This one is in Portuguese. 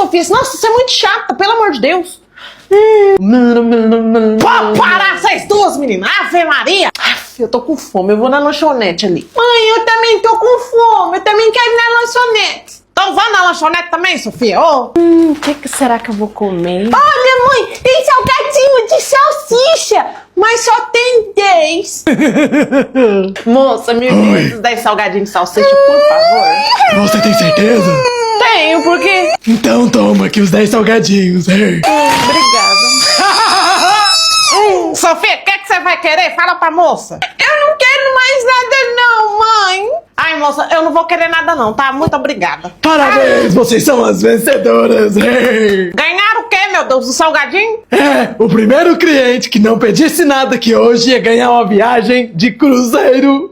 Sofia, senão você é muito chata, pelo amor de Deus. Pode parar vocês duas, meninas. Ave Maria. Aff, eu tô com fome, eu vou na lanchonete ali. Mãe, eu também tô com fome, eu também quero ir na lanchonete. Então vá na lanchonete também, Sofia. O que será que eu vou comer? Olha, mãe, tem salgadinho de salsicha, mas só tem 10. Moça, me envia esses 10 salgadinhos de salsicha, por favor. Você tem certeza? Tenho, por quê? Então toma aqui os 10 salgadinhos, hein? Obrigada. Sofia, o que você vai querer? Fala pra moça. Eu não quero mais nada não, mãe. Ai, moça, eu não vou querer nada não, tá? Muito obrigada. Parabéns, vocês são as vencedoras, hein? Ganharam o quê, meu Deus? O salgadinho? É, o primeiro cliente que não pedisse nada que hoje ia ganhar uma viagem de cruzeiro.